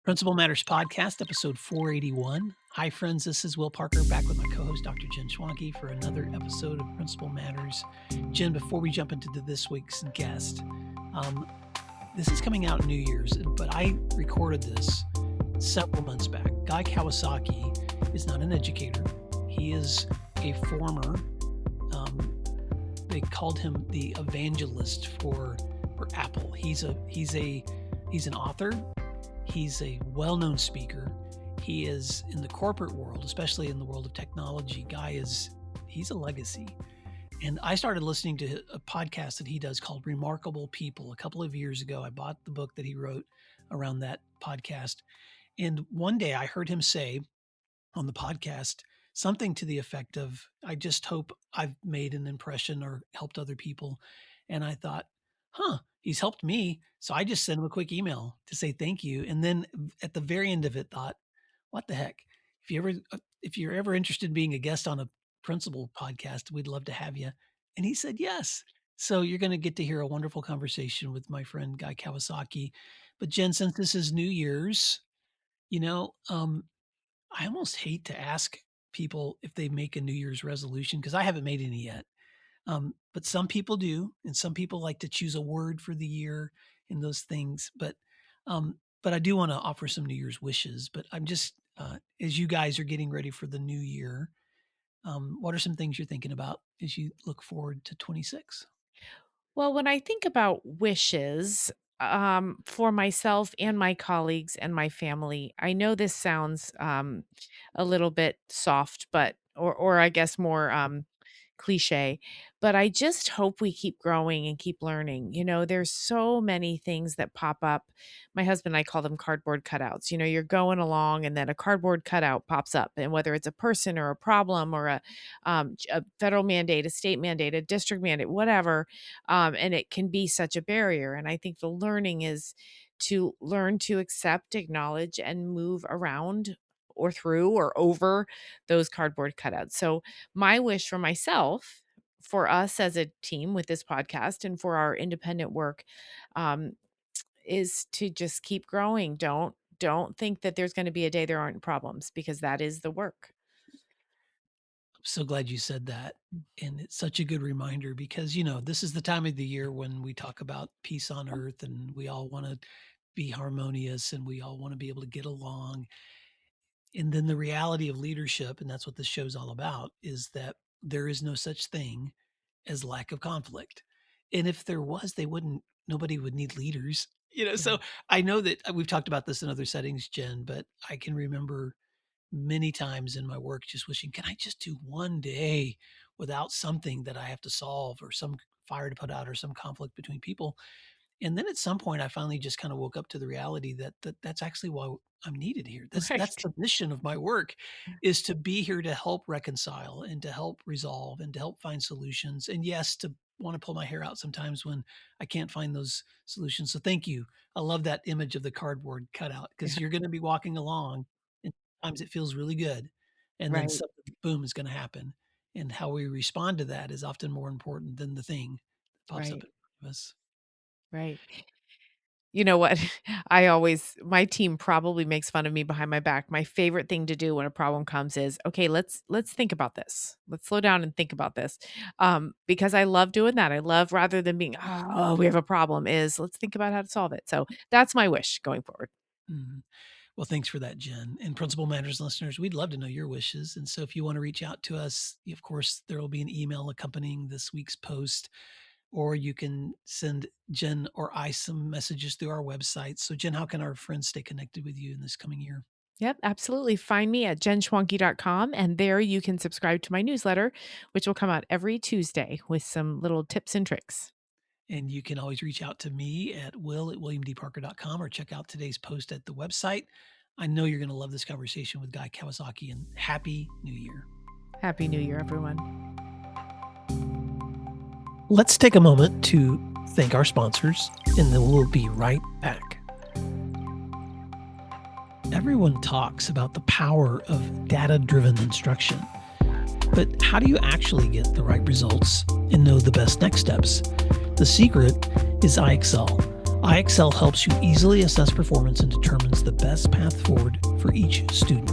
Principal Matters Podcast, episode 481. Hi, friends. This is Will Parker back with my co-host, Dr. Jen Schwanke, for another episode of Principal Matters. Jen, before we jump into this week's guest, this is coming out New Year's, but I recorded this several months back. Guy Kawasaki is not an educator. He is a former, they called him the evangelist for Apple. He's an author. He's a well-known speaker. He is in the corporate world, especially in the world of technology. He's a legacy. And I started listening to a podcast that he does called Remarkable People a couple of years ago. I bought the book that he wrote around that podcast. And one day I heard him say on the podcast something to the effect of, I just hope I've made an impression or helped other people. And I thought, he's helped me. So I just sent him a quick email to say thank you. And then at the very end of it, thought, what the heck? If you're ever interested in being a guest on a principal podcast, we'd love to have you. And he said yes. So you're going to get to hear a wonderful conversation with my friend Guy Kawasaki. But Jen, since this is New Year's, I almost hate to ask people if they make a New Year's resolution because I haven't made any yet. But some people do, and some people like to choose a word for the year and those things. But I do want to offer some New Year's wishes. But I'm just, as you guys are getting ready for the new year, what are some things you're thinking about as you look forward to 26? Well, when I think about wishes, for myself and my colleagues and my family, I know this sounds a little bit soft, but or I guess more cliche, but I just hope we keep growing and keep learning. There's so many things that pop up. My husband and I call them cardboard cutouts. You're going along and then a cardboard cutout pops up, and whether it's a person or a problem or a federal mandate, a state mandate, a district mandate, whatever, and it can be such a barrier. And I think the learning is to learn to accept, acknowledge, and move around or through or over those cardboard cutouts. So my wish for myself, for us as a team with this podcast and for our independent work, um, is to just keep growing. Don't think that there's going to be a day there aren't problems, because that is the work. I'm so glad you said that. And it's such a good reminder because, this is the time of the year when we talk about peace on earth and we all want to be harmonious and we all want to be able to get along. And then the reality of leadership, and that's what this show's all about, is that there is no such thing as lack of conflict. And if there was, nobody would need leaders. So Right. I know that we've talked about this in other settings, Jen, but I can remember many times in my work just wishing, can I just do one day without something that I have to solve or some fire to put out or some conflict between people? And then at some point, I finally just kind of woke up to the reality that's actually why I'm needed here. That's Right. the mission of my work, is to be here to help reconcile and to help resolve and to help find solutions. And yes, to want to pull my hair out sometimes when I can't find those solutions. So thank you. I love that image of the cardboard cutout because Yeah. you're going to be walking along and sometimes it feels really good. And then Right. something boom is going to happen. And how we respond to that is often more important than the thing that pops up Right. in front of us. Right. You know what? My team probably makes fun of me behind my back. My favorite thing to do when a problem comes is, okay, let's think about this. Let's slow down and think about this. Because I love doing that. I love, rather than being, oh, we have a problem, is let's think about how to solve it. So that's my wish going forward. Mhm. Well, thanks for that, Jen. And Principal Matters listeners, we'd love to know your wishes. And so if you want to reach out to us, of course, there will be an email accompanying this week's post, or you can send Jen or I some messages through our website. So, Jen, how can our friends stay connected with you in this coming year? Yep, absolutely. Find me at jenschwanke.com, and there you can subscribe to my newsletter, which will come out every Tuesday with some little tips and tricks. And you can always reach out to me at will@williamdparker.com or check out today's post at the website. I know you're going to love this conversation with Guy Kawasaki, and Happy New Year. Happy New Year, everyone. Let's take a moment to thank our sponsors, and then we'll be right back. Everyone talks about the power of data-driven instruction, but how do you actually get the right results and know the best next steps? The secret is iExcel. IXL helps you easily assess performance and determines the best path forward for each student.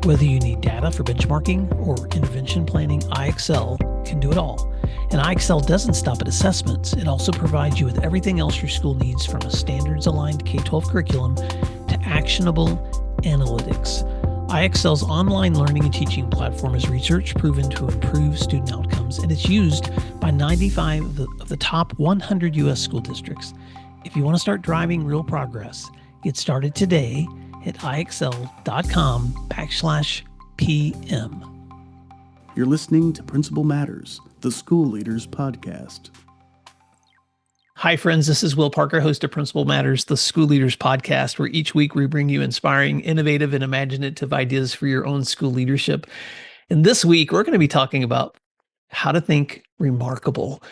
Whether you need data for benchmarking or intervention planning, IXL can do it all. And IXL doesn't stop at assessments. It also provides you with everything else your school needs, from a standards-aligned K-12 curriculum to actionable analytics. IXL's online learning and teaching platform is research proven to improve student outcomes, and it's used by 95 of the top 100 U.S. school districts. If you want to start driving real progress, get started today at ixl.com/PM. You're listening to Principal Matters, the School Leaders Podcast. Hi, friends. This is Will Parker, host of Principal Matters, the School Leaders Podcast, where each week we bring you inspiring, innovative, and imaginative ideas for your own school leadership. And this week, we're going to be talking about how to think remarkable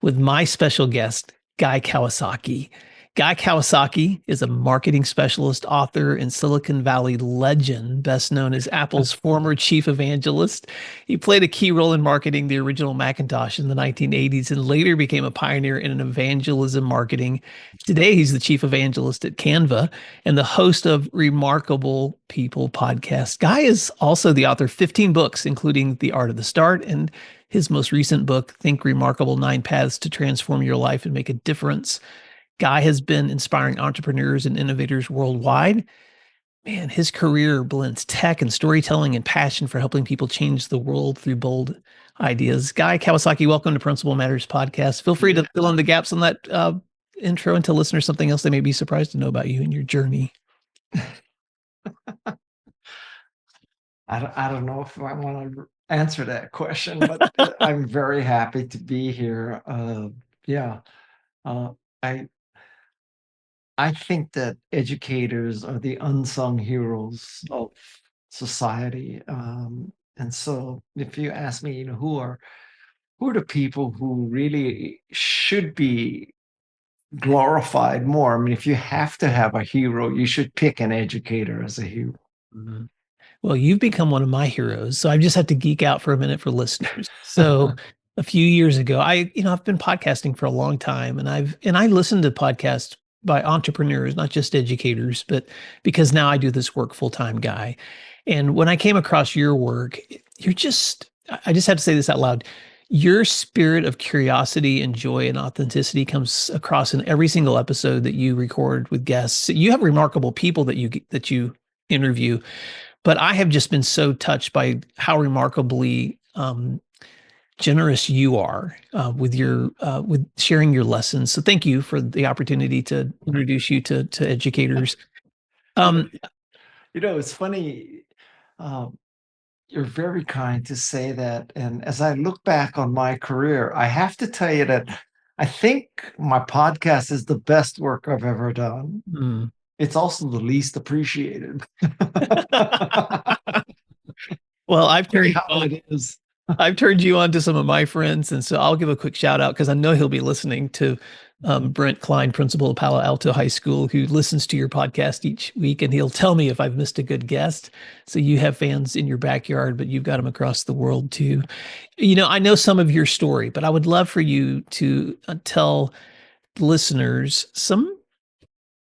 with my special guest, Guy Kawasaki. Guy Kawasaki is a marketing specialist, author, and Silicon Valley legend, best known as Apple's former chief evangelist. He played a key role in marketing the original Macintosh in the 1980s and later became a pioneer in evangelism marketing. Today, he's the chief evangelist at Canva and the host of Remarkable People podcast. Guy is also the author of 15 books, including The Art of the Start and his most recent book, Think Remarkable: 9 Paths to Transform Your Life and Make a Difference. Guy has been inspiring entrepreneurs and innovators worldwide. Man, his career blends tech and storytelling and passion for helping people change the world through bold ideas. Guy Kawasaki, welcome to Principal Matters Podcast. Feel free to fill in the gaps on that intro and tell listeners something else they may be surprised to know about you and your journey. I don't know if I want to answer that question, but I'm very happy to be here. I think that educators are the unsung heroes of society. And so if you ask me, who are the people who really should be glorified more? I mean, if you have to have a hero, you should pick an educator as a hero. Mm-hmm. Well, you've become one of my heroes, so I just have to geek out for a minute for listeners. So a few years ago, I've been podcasting for a long time, and I listen to podcasts by entrepreneurs, not just educators, but because now I do this work full-time, Guy. And when I came across your work, I just have to say this out loud. Your spirit of curiosity and joy and authenticity comes across in every single episode that you record with guests. You have remarkable people that you interview, but I have just been so touched by how remarkably generous you are with sharing your lessons. So thank you for the opportunity to introduce you to educators. It's funny. You're very kind to say that. And as I look back on my career, I have to tell you that I think my podcast is the best work I've ever done. Mm. It's also the least appreciated. Well, I've turned you on to some of my friends, and so I'll give a quick shout out because I know he'll be listening to Brent Klein, principal of Palo Alto High School, who listens to your podcast each week, and he'll tell me if I've missed a good guest. So you have fans in your backyard, but you've got them across the world too. I know some of your story, but I would love for you to tell listeners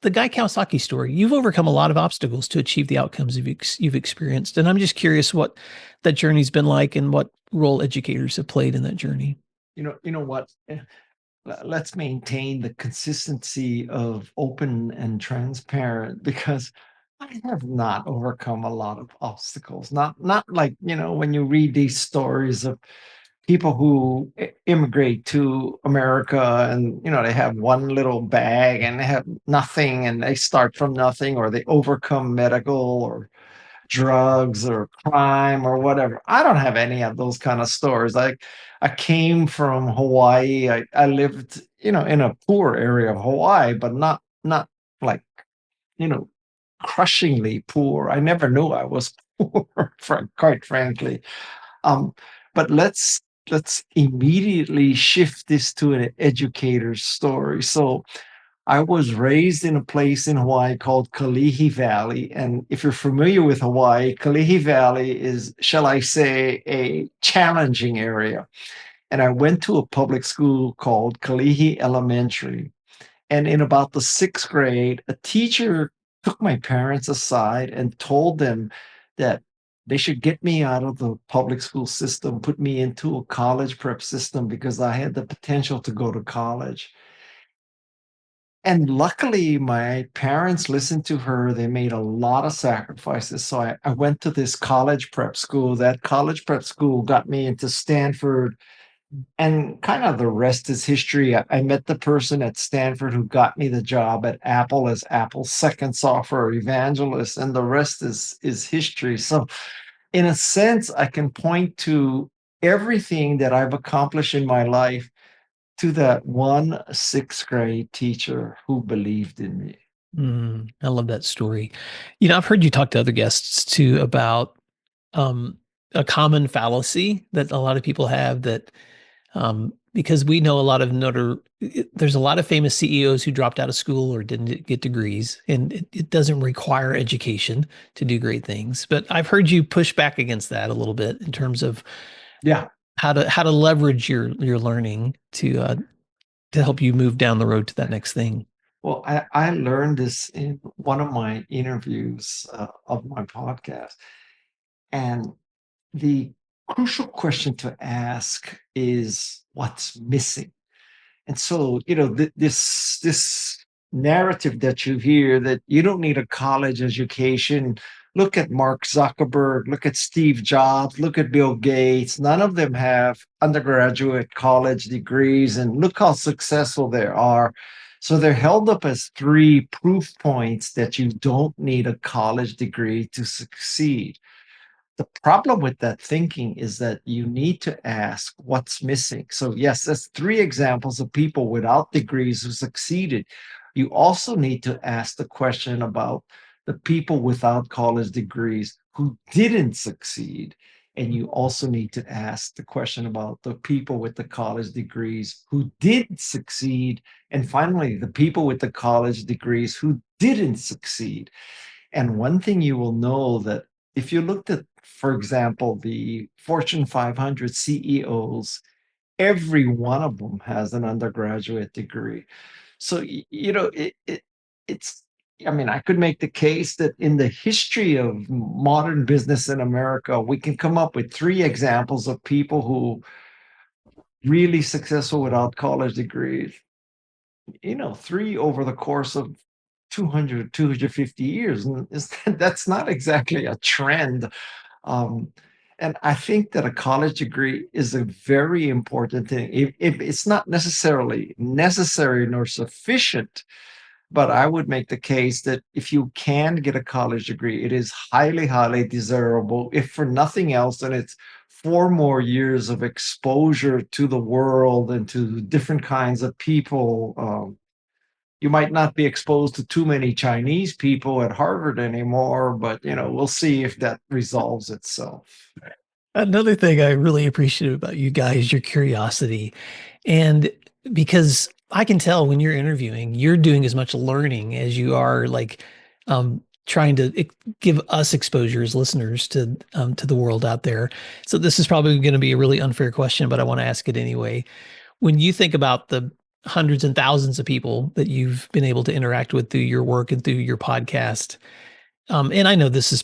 the Guy Kawasaki story. You've overcome a lot of obstacles to achieve the outcomes you've experienced. And I'm just curious what that journey's been like and what role educators have played in that journey. You know what? Let's maintain the consistency of open and transparent, because I have not overcome a lot of obstacles. Not like, when you read these stories of people who immigrate to America and, they have one little bag and they have nothing and they start from nothing, or they overcome medical or drugs or crime or whatever. I don't have any of those kind of stories. I came from Hawaii. I lived, in a poor area of Hawaii, but not like, crushingly poor. I never knew I was poor, quite frankly. But let's immediately shift this to an educator's story. So I was raised in a place in Hawaii called Kalihi Valley. And if you're familiar with Hawaii, Kalihi Valley is, shall I say, a challenging area. And I went to a public school called Kalihi Elementary. And in about the sixth grade, a teacher took my parents aside and told them that they should get me out of the public school system, put me into a college prep system because I had the potential to go to college. And luckily, my parents listened to her. They made a lot of sacrifices. So I went to this college prep school. That college prep school got me into Stanford, and kind of the rest is history. I met the person at Stanford who got me the job at Apple as Apple's second software evangelist, and the rest is history. So, in a sense, I can point to everything that I've accomplished in my life to that one sixth grade teacher who believed in me. I love that story. I've heard you talk to other guests too about um, a common fallacy that a lot of people have that because we know a lot of there's a lot of famous CEOs who dropped out of school or didn't get degrees, and it doesn't require education to do great things. But I've heard you push back against that a little bit in terms of Yeah. how to leverage your learning to help you move down the road to that next thing. Well, I learned this in one of my interviews of my podcast. And the crucial question to ask is what's missing? And so, this narrative that you hear that you don't need a college education. Look at Mark Zuckerberg, look at Steve Jobs, look at Bill Gates. None of them have undergraduate college degrees, and look how successful they are. So they're held up as three proof points that you don't need a college degree to succeed. The problem with that thinking is that you need to ask what's missing. So, yes, that's three examples of people without degrees who succeeded. You also need to ask the question about the people without college degrees who didn't succeed. And you also need to ask the question about the people with the college degrees who did succeed. And finally, the people with the college degrees who didn't succeed. And one thing you will know that if you looked at, for example, the Fortune 500 CEOs, every one of them has an undergraduate degree. So, it's, I mean, I could make the case that in the history of modern business in America, we can come up with three examples of people who really successful without college degrees. Three over the course of 200, 250 years. And that's not exactly a trend. Um, and I think that a college degree is a very important thing. If it's not necessarily necessary nor sufficient, but I would make the case that if you can get a college degree, it is highly, highly desirable. If for nothing else, then it's 4 more years of exposure to the world and to different kinds of people. You might not be exposed to too many Chinese people at Harvard anymore, but we'll see if that resolves itself. Another thing I really appreciate about you guys, your curiosity. And because I can tell when you're interviewing, you're doing as much learning as you are like trying to give us exposure as listeners to the world out there. So this is probably going to be a really unfair question, but I want to ask it anyway. When you think about the hundreds and thousands of people that you've been able to interact with through your work and through your podcast, and I know this is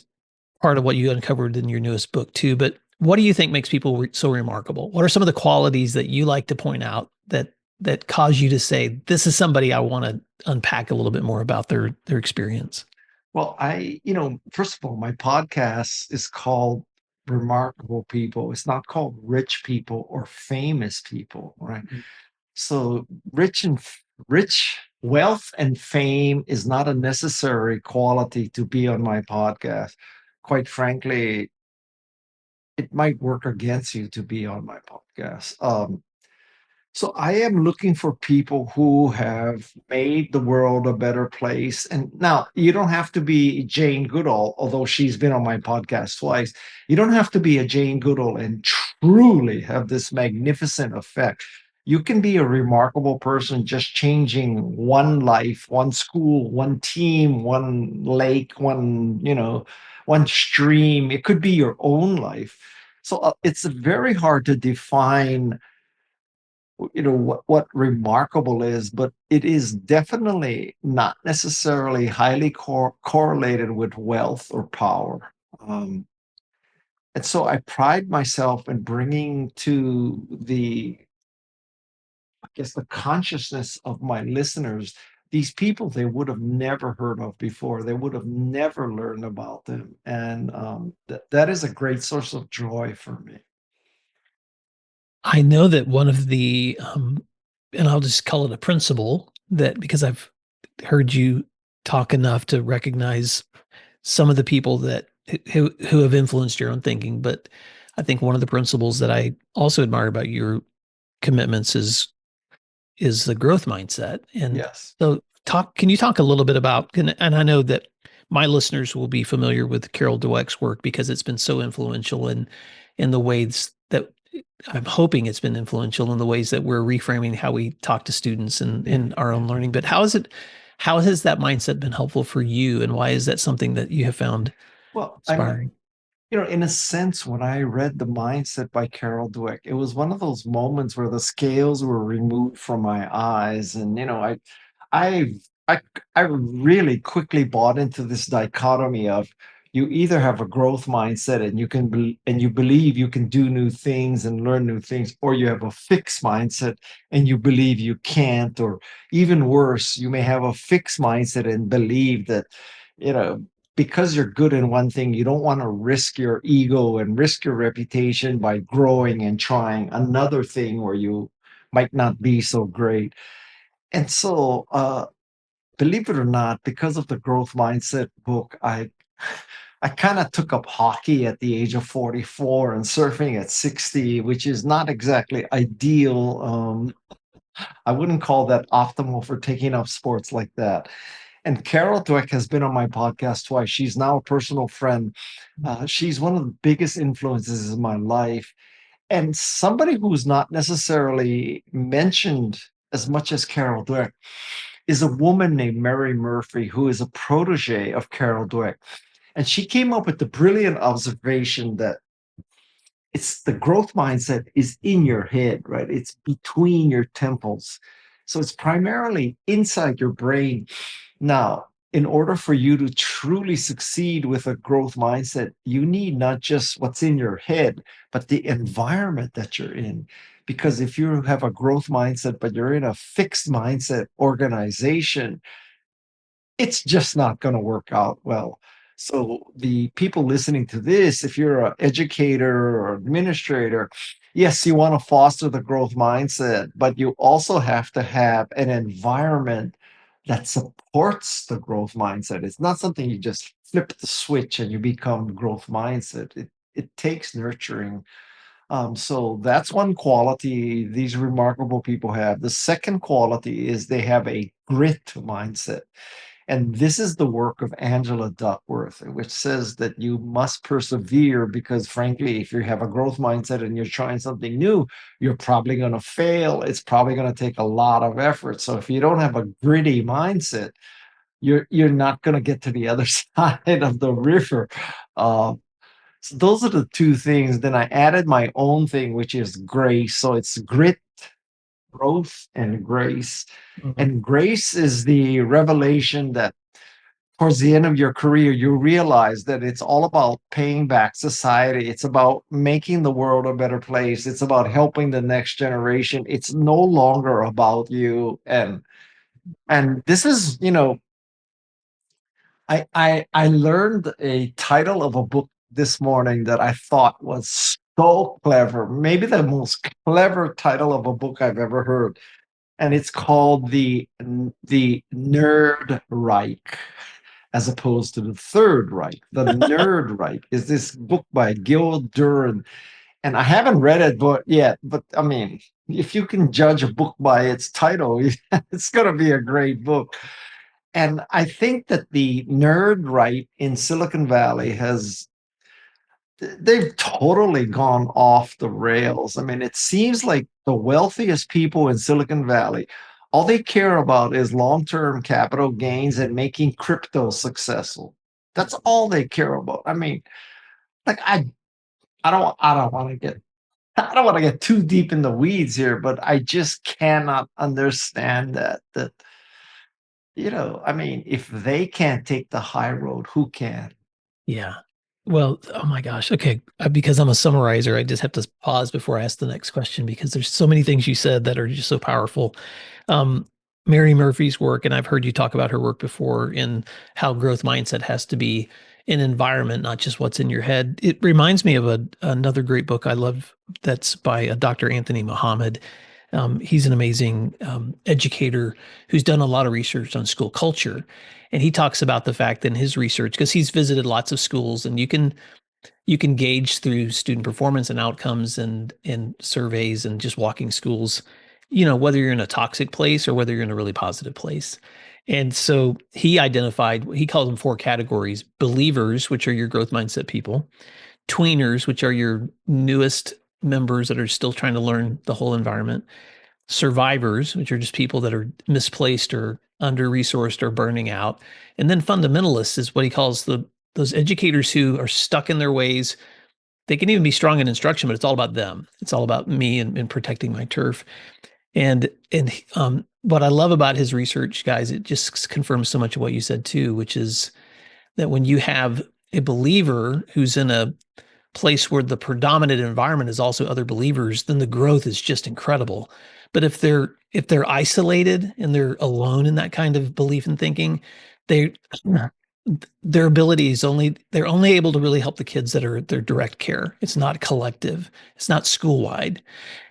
part of what you uncovered in your newest book too, but what do you think makes people so remarkable? What are some of the qualities that you like to point out that cause you to say, this is somebody I want to unpack a little bit more about their experience? Well, first of all, my podcast is called Remarkable People. It's not called Rich People or Famous People, right? So rich wealth and fame is not a necessary quality to be on my podcast. Quite frankly, it might work against you to be on my podcast. So I am looking for people who have made the world a better place. And now you don't have to be Jane Goodall, although she's been on my podcast twice. You don't have to be a Jane Goodall and truly have this magnificent effect. You can be a remarkable person just changing one life, one school, one team, one lake, one stream. It could be your own life. So it's very hard to define what remarkable is, but it is definitely not necessarily highly correlated with wealth or power. Um, and so I pride myself in bringing to I guess, the consciousness of my listeners, these people they would have never heard of before. They would have never learned about them. And that is a great source of joy for me. I know that one of the, and I'll just call it a principle that because I've heard you talk enough to recognize some of the people that who have influenced your own thinking. But I think one of the principles that I also admire about your commitments is the growth mindset. And Yes. so can you talk a little bit about, and I know that my listeners will be familiar with Carol Dweck's work because it's been so influential in the ways that I'm hoping it's been influential in the ways that we're reframing how we talk to students and in our own learning. But how has that mindset been helpful for you? And why is that something that you have found Well, I mean, inspiring? in a sense, when I read The Mindset by Carol Dweck, it was one of those moments where the scales were removed from my eyes. And, I, I, I really quickly bought into this dichotomy of you either have a growth mindset and and you believe you can do new things and learn new things, or you have a fixed mindset and you believe you can't, or even worse, you may have a fixed mindset and believe that, you know, because you're good in one thing, you don't want to risk your ego and risk your reputation by growing and trying another thing where you might not be so great. And so, believe it or not, because of the growth mindset book, I kind of took up hockey at the age of 44 and surfing at 60, which is not exactly ideal. I wouldn't call that optimal for taking up sports like that. And Carol Dweck has been on my podcast twice. She's now a personal friend. She's one of the biggest influences in my life. And somebody who's not necessarily mentioned as much as Carol Dweck is a woman named Mary Murphy, who is a protege of Carol Dweck. And she came up with the brilliant observation that it's the growth mindset is in your head, right? It's between your temples. So it's primarily inside your brain. Now, in order for you to truly succeed with a growth mindset, you need not just what's in your head, but the environment that you're in. Because if you have a growth mindset, but you're in a fixed mindset organization, it's just not going to work out well. So the people listening to this, if you're an educator or administrator, yes, you want to foster the growth mindset, but you also have to have an environment that supports the growth mindset. It's not something you just flip the switch and you become growth mindset. It takes nurturing. So that's one quality these remarkable people have. The second quality is they have a grit mindset. And this is the work of Angela Duckworth, which says that you must persevere because, frankly, if you have a growth mindset and you're trying something new, you're probably going to fail. It's probably going to take a lot of effort. So if you don't have a gritty mindset, you're not going to get to the other side of the river. Uh, so those are the two things. Then I added my own thing, which is grace. So it's grit, growth, and grace. Mhm. And grace is the revelation that towards the end of your career, you realize that it's all about paying back society. It's about making the world a better place. It's about helping the next generation. It's no longer about you. And this is, I learned a title of a book this morning that I thought was so clever, maybe the most clever title of a book I've ever heard. And it's called the Nerd Reich, as opposed to the Third Reich. The Nerd Reich is this book by Gil Duran, and I haven't read it yet. But I mean, if you can judge a book by its title, it's going to be a great book. And I think that the nerd right in Silicon Valley they've totally gone off the rails. I mean, it seems like the wealthiest people in Silicon Valley, all they care about is long-term capital gains and making crypto successful. That's all they care about. I mean, like I don't want to get I don't want to get too deep in the weeds here, but I just cannot understand that, I mean, if they can't take the high road, who can? Yeah. Well, oh my gosh. Okay. Because I'm a summarizer, I just have to pause before I ask the next question because there's so many things you said that are just so powerful. Um, Mary Murphy's work, and I've heard you talk about her work before in how growth mindset has to be an environment, not just what's in your head. It reminds me of another great book I love that's by Dr. Anthony Muhammad. He's an amazing educator who's done a lot of research on school culture. And he talks about the fact in his research, because he's visited lots of schools, and you can gauge through student performance and outcomes and surveys and just walking schools, whether you're in a toxic place or whether you're in a really positive place. And so he calls them four categories: believers, which are your growth mindset people; tweeners, which are your newest members that are still trying to learn the whole environment; survivors, which are just people that are misplaced or under resourced or burning out; and then fundamentalists is what he calls those educators who are stuck in their ways. They can even be strong in instruction, but it's all about them. It's all about me and protecting my turf. And what I love about his research, guys, it just confirms so much of what you said too, which is that when you have a believer who's in a place where the predominant environment is also other believers, then the growth is just incredible. But if they're isolated and they're alone in that kind of belief and thinking, they their ability is they're only able to really help the kids that are their direct care. It's not collective. It's not school wide.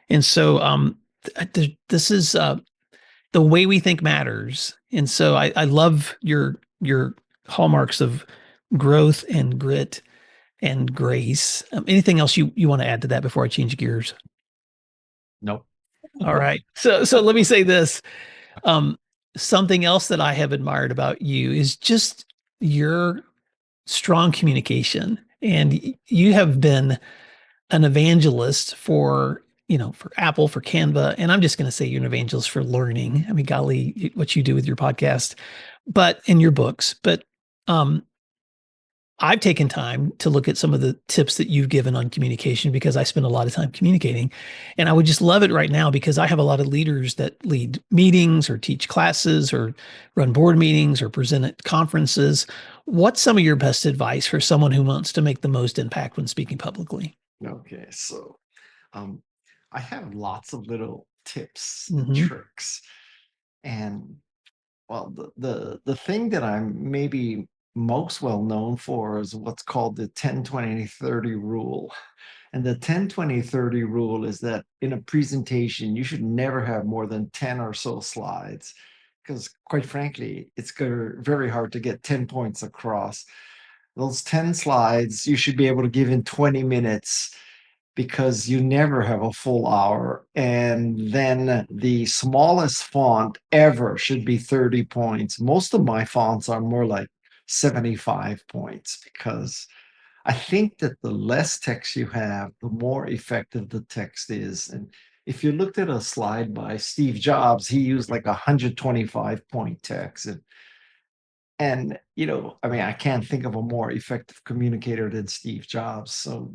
And so this is the way we think matters. And so I love your hallmarks of growth and grit and grace. Anything else you want to add to that before I change gears? Nope. All right. So let me say this. Um, Something else that I have admired about you is just your strong communication. And you have been an evangelist for Apple, for Canva. And I'm just going to say you're an evangelist for learning. I mean, golly, what you do with your podcast, but in your books. But um, I've taken time to look at some of the tips that you've given on communication because I spend a lot of time communicating. And I would just love it right now because I have a lot of leaders that lead meetings or teach classes or run board meetings or present at conferences. What's some of your best advice for someone who wants to make the most impact when speaking publicly? Okay, so um, I have lots of little tips and Hmm. tricks. And well, the thing that I'm maybe most well known for is what's called the 10-20-30 rule. And the 10-20-30 rule is that in a presentation, you should never have more than 10 or so slides, because quite frankly, it's very hard to get 10 points across. Those 10 slides you should be able to give in 20 minutes because you never have a full hour. And then the smallest font ever should be 30 points. Most of my fonts are more like 75 points because I think that the less text you have, the more effective the text is. And if you looked at a slide by Steve Jobs, he used like 125 point text. And I mean, I can't think of a more effective communicator than Steve Jobs. So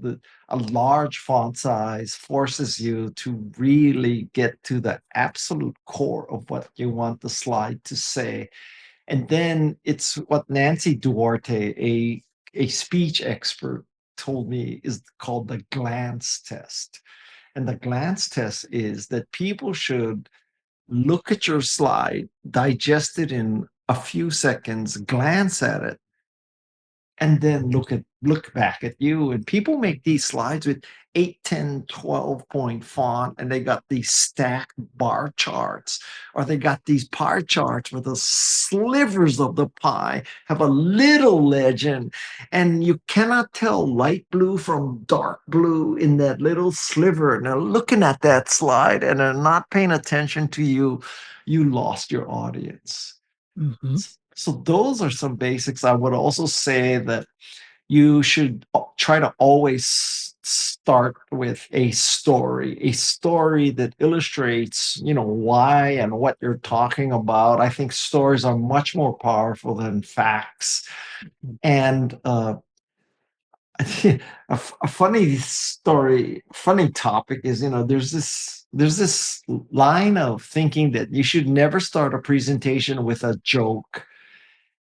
a large font size forces you to really get to the absolute core of what you want the slide to say. And then it's what Nancy Duarte, a speech expert, told me is called the glance test. And the glance test is that people should look at your slide, digest it in a few seconds, glance at it, and then look back at you. And people make these slides with 8, 10, 12 point font, and they got these stacked bar charts, or they got these pie charts where the slivers of the pie have a little legend, and you cannot tell light blue from dark blue in that little sliver. And they're looking at that slide and they're not paying attention to you. You lost your audience. Hmm. So those are some basics. I would also say that you should try to always start with a story that illustrates, why and what you're talking about. I think stories are much more powerful than facts. And A funny story, funny topic is, there's this line of thinking that you should never start a presentation with a joke.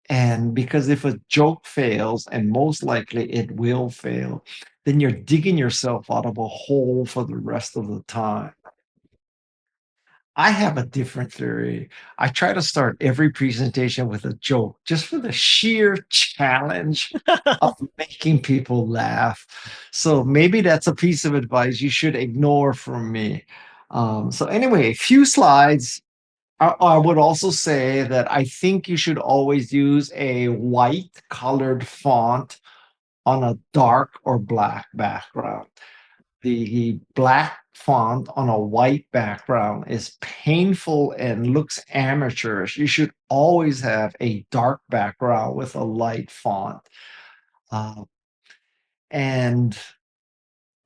And because if a joke fails, and most likely it will fail, then you're digging yourself out of a hole for the rest of the time. I have a different theory. I try to start every presentation with a joke just for the sheer challenge of making people laugh. So maybe that's a piece of advice you should ignore from me. So anyway, a few slides. I would also say that I think you should always use a white colored font on a dark or black background. The black font on a white background is painful and looks amateurish. You should always have a dark background with a light font. Uh, and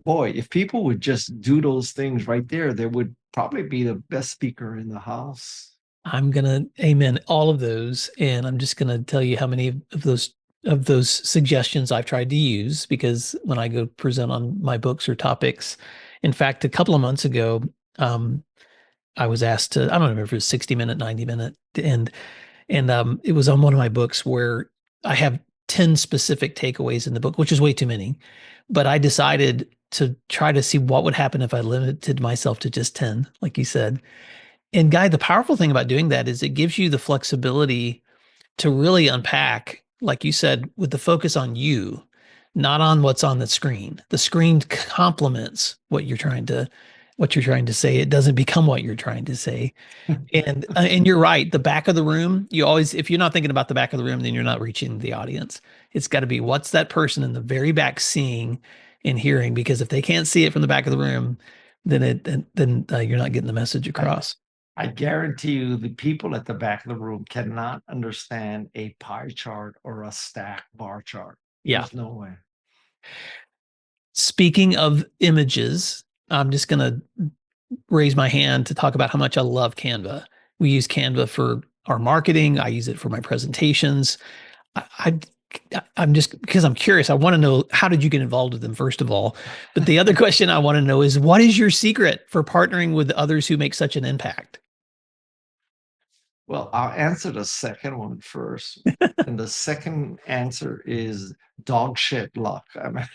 boy, if people would just do those things right there, they would probably be the best speaker in the house. I'm gonna amen all of those, and I'm just gonna tell you how many of those suggestions I've tried to use, because when I go present on my books or topics, in fact, a couple of months ago, I was asked to, I don't remember if it was 60-minute, 90-minute, and it was on one of my books where I have 10 specific takeaways in the book, which is way too many, but I decided to try to see what would happen if I limited myself to just 10, like you said. And Guy, the powerful thing about doing that is it gives you the flexibility to really unpack, like you said, with the focus on you, not on what's on the screen. The screen complements what you're trying to say. It doesn't become what you're trying to say. And you're right. The back of the room, you always, if you're not thinking about the back of the room, then you're not reaching the audience. It's got to be, what's that person in the very back seeing and hearing? Because if they can't see it from the back of the room, then you're not getting the message across. I guarantee you the people at the back of the room cannot understand a pie chart or a stack bar chart. Yeah. There's no way. Speaking of images, I'm just going to raise my hand to talk about how much I love Canva. We use Canva for our marketing. I use it for my presentations. I'm just, because I'm curious, I want to know, how did you get involved with them, first of all? But the other question I want to know is, what is your secret for partnering with others who make such an impact? Well, I'll answer the second one first. And the second answer is dog shit luck. I mean,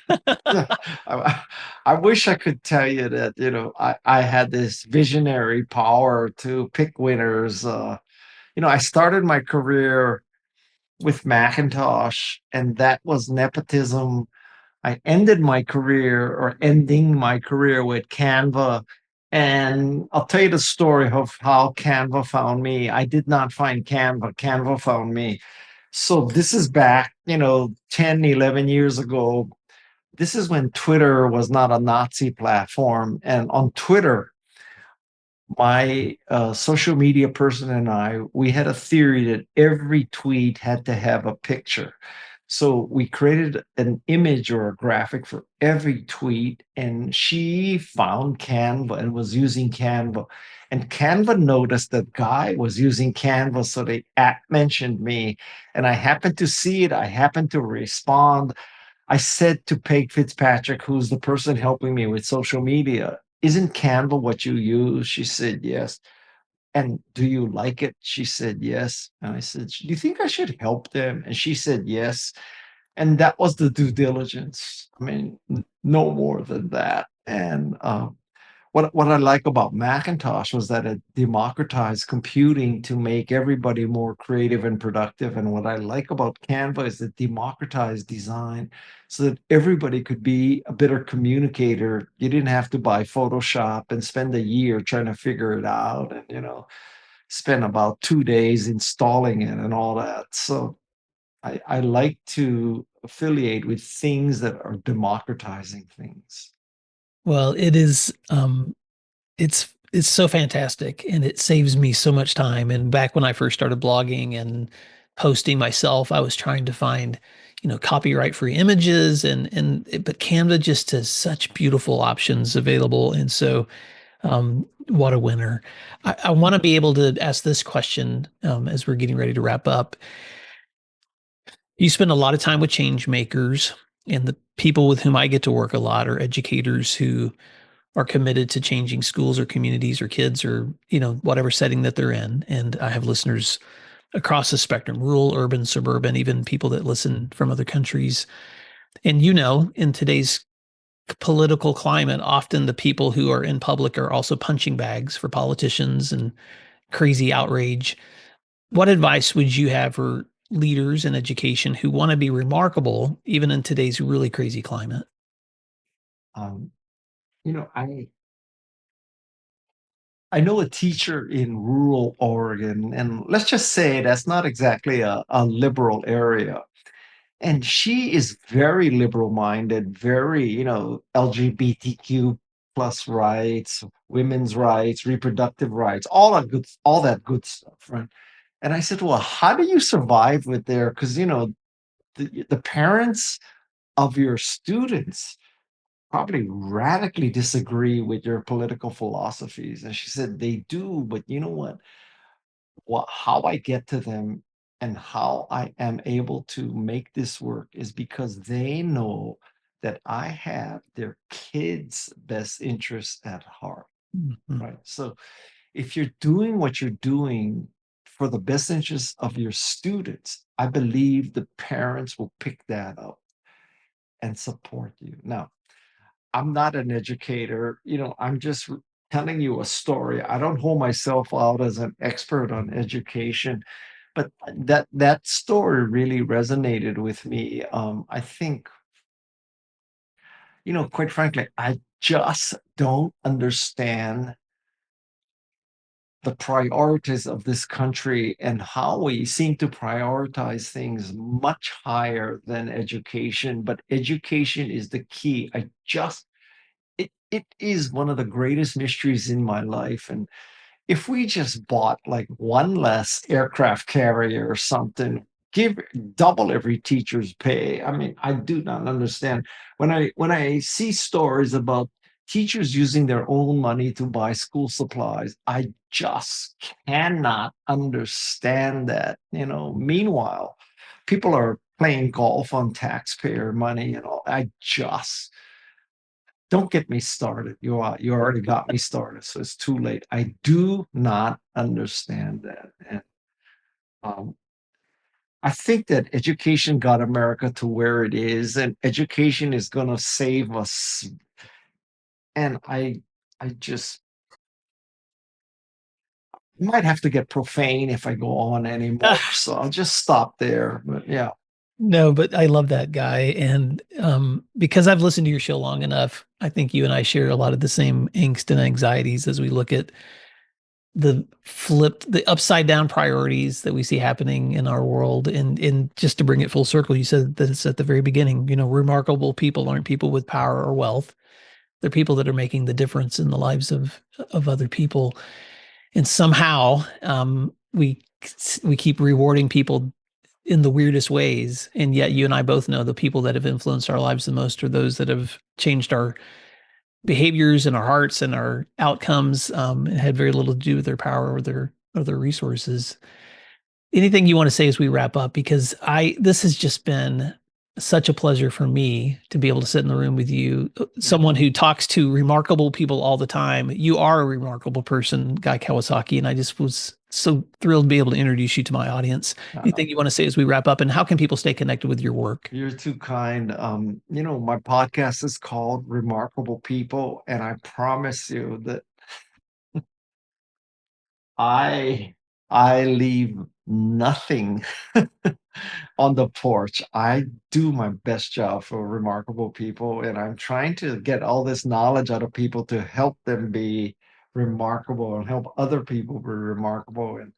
I wish I could tell you that, I had this visionary power to pick winners. I started my career with Macintosh, and that was nepotism. I ended my career, or ending my career, with Canva. And I'll tell you the story of how Canva found me. I did not find Canva. Canva found me. So this is back, 10, 11 years ago. This is when Twitter was not a Nazi platform. And on Twitter, my social media person and I, we had a theory that every tweet had to have a picture. So we created an image or a graphic for every tweet, and she found Canva and was using Canva. And Canva noticed that Guy was using Canva, so they mentioned me. And I happened to see it. I happened to respond. I said to Peg Fitzpatrick, who's the person helping me with social media, "Isn't Canva what you use?" She said, "Yes." "And do you like it?" She said, "Yes." And I said, "Do you think I should help them?" And she said, "Yes." And that was the due diligence. I mean, no more than that. And what I like about Macintosh was that it democratized computing to make everybody more creative and productive. And what I like about Canva is it democratized design so that everybody could be a better communicator. You didn't have to buy Photoshop and spend a year trying to figure it out, and spend about 2 days installing it and all that. So I like to affiliate with things that are democratizing things. Well, it's so fantastic, and it saves me so much time. And back when I first started blogging and posting myself, I was trying to find, copyright free images, but Canva just has such beautiful options available. And so, what a winner. I want to be able to ask this question, as we're getting ready to wrap up. You spend a lot of time with change makers. And the people with whom I get to work a lot are educators who are committed to changing schools or communities or kids or, whatever setting that they're in. And I have listeners across the spectrum, rural, urban, suburban, even people that listen from other countries. And in today's political climate, often the people who are in public are also punching bags for politicians and crazy outrage. What advice would you have for leaders in education who want to be remarkable, even in today's really crazy climate? Um, I know a teacher in rural Oregon, and let's just say that's not exactly a liberal area. And she is very liberal minded, very, LGBTQ plus rights, women's rights, reproductive rights, all that good stuff, right? And I said, well, how do you survive with there? Because, the parents of your students probably radically disagree with your political philosophies. And she said, they do, but you know what, how I get to them and how I am able to make this work is because they know that I have their kids' best interests at heart, Mhm. right? So if you're doing what you're doing for the best interests of your students, I believe the parents will pick that up and support you. Now, I'm not an educator, I'm just telling you a story. I don't hold myself out as an expert on education, but that story really resonated with me. I think, quite frankly, I just don't understand the priorities of this country and how we seem to prioritize things much higher than education. But education is the key. It is one of the greatest mysteries in my life. And if we just bought like one less aircraft carrier or something, give double every teacher's pay. I mean, I do not understand when I see stories about teachers using their own money to buy school supplies. I just cannot understand that. Meanwhile, people are playing golf on taxpayer money. I just don't get me started. You already got me started, so it's too late. I do not understand that. And um, I think that education got America to where it is, and education is going to save us. And I just might have to get profane if I go on anymore. So I'll just stop there. But yeah. No, but I love that guy. And because I've listened to your show long enough, I think you and I share a lot of the same angst and anxieties as we look at the upside down priorities that we see happening in our world. And just to bring it full circle, you said that it's at the very beginning, remarkable people aren't people with power or wealth. They're people that are making the difference in the lives of other people. And somehow we keep rewarding people in the weirdest ways. And yet you and I both know the people that have influenced our lives the most are those that have changed our behaviors and our hearts and our outcomes. It had very little to do with their power or their resources. Anything you want to say as we wrap up? Because this has just been such a pleasure for me to be able to sit in the room with you, someone who talks to remarkable people all the time. You are a remarkable person, Guy Kawasaki, and I just was so thrilled to be able to introduce you to my audience. Anything you want to say as we wrap up, and how can people stay connected with your work? You're too kind. My podcast is called Remarkable People, and I promise you that I I leave nothing on the porch. I do my best job for remarkable people, and I'm trying to get all this knowledge out of people to help them be remarkable and help other people be remarkable. And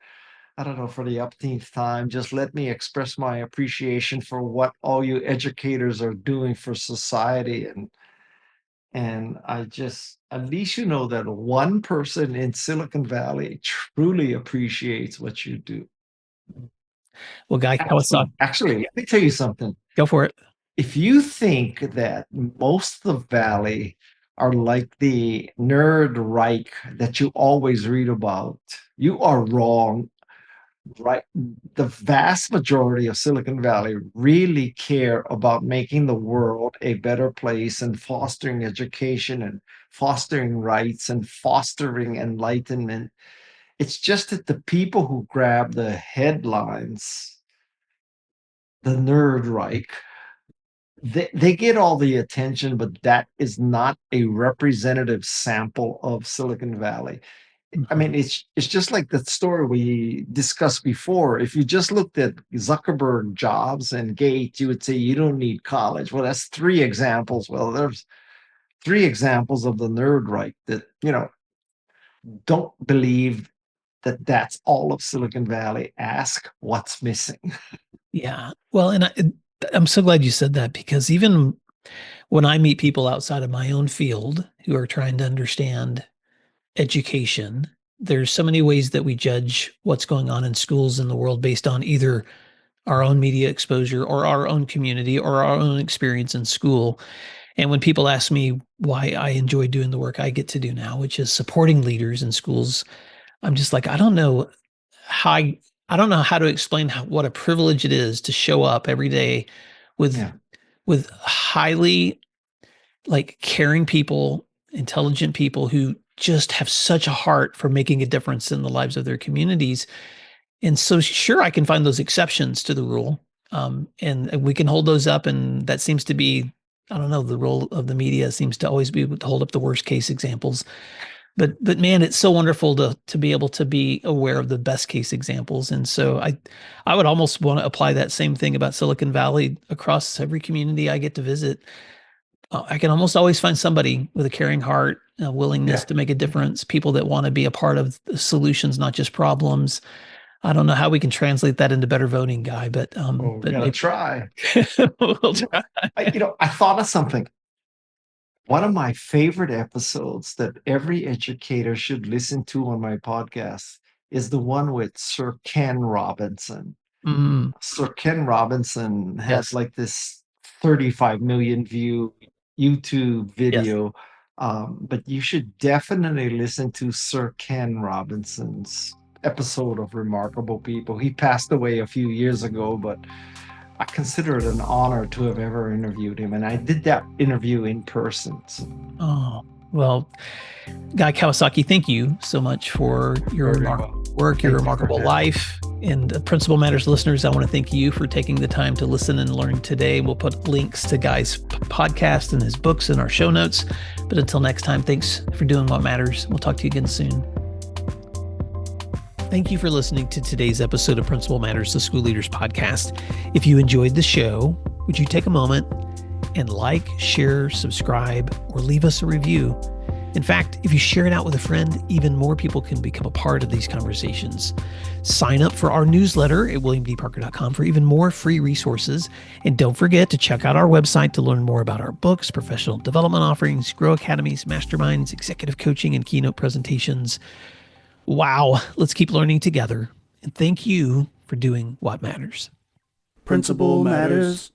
I don't know, for the upteenth time, just let me express my appreciation for what all you educators are doing for society. And I just, at least you know that one person in Silicon Valley truly appreciates what you do. Well, Guy Kawasaki, Actually, let me tell you something. go for it. If you think that most of the Valley are like the nerd Reich that you always read about, you are wrong. right? The vast majority of Silicon Valley really care about making the world a better place and fostering education and fostering rights and fostering enlightenment. It's just that the people who grab the headlines, the nerd Reich, they get all the attention, but that is not a representative sample of Silicon Valley. I mean, it's just like the story we discussed before. If you just looked at Zuckerberg, Jobs, and Gates, you would say you don't need college. Well, that's three examples. Well, there's three examples of the nerd right that, don't believe that that's all of Silicon Valley. Ask what's missing. Yeah. Well, and I'm so glad you said that, because even when I meet people outside of my own field who are trying to understand education, there's so many ways that we judge what's going on in schools in the world based on either our own media exposure or our own community or our own experience in school. And when people ask me why I enjoy doing the work I get to do now, which is supporting leaders in schools, I'm just like, I don't know how I don't know how to explain what a privilege it is to show up every day with Yeah. with highly caring people, intelligent people who just have such a heart for making a difference in the lives of their communities. And so, sure, I can find those exceptions to the rule, and we can hold those up. And that seems to be, I don't know, the role of the media seems to always be to hold up the worst case examples. But man, it's so wonderful to be able to be aware of the best case examples. And so I would almost want to apply that same thing about Silicon Valley across every community I get to visit. I can almost always find somebody with a caring heart, a willingness to make a difference, people that want to be a part of the solutions, not just problems. I don't know how we can translate that into better voting, Guy, but We gotta try. we'll try. I thought of something. One of my favorite episodes that every educator should listen to on my podcast is the one with Sir Ken Robinson. Mm, Sir Ken Robinson has yes. like this 35 million view YouTube Yes. video. But you should definitely listen to Sir Ken Robinson's episode of Remarkable People. He passed away a few years ago, but I consider it an honor to have ever interviewed him. And I did that interview in person. So Oh, well, Guy Kawasaki, thank you so much for your very remarkable well. work, your Thank you for remarkable having life. And Principal Matters listeners, I want to thank you for taking the time to listen and learn today. We'll put links to Guy's podcast and his books in our show notes. But until next time, thanks for doing what matters. We'll talk to you again soon. Thank you for listening to today's episode of Principal Matters, the School Leaders Podcast. If you enjoyed the show, would you take a moment and like, share, subscribe, or leave us a review? In fact, if you share it out with a friend, even more people can become a part of these conversations. Sign up for our newsletter at williamdparker.com for even more free resources. And don't forget to check out our website to learn more about our books, professional development offerings, Grow Academies, masterminds, executive coaching, and keynote presentations. Wow, let's keep learning together. And thank you for doing what matters. Principal Matters.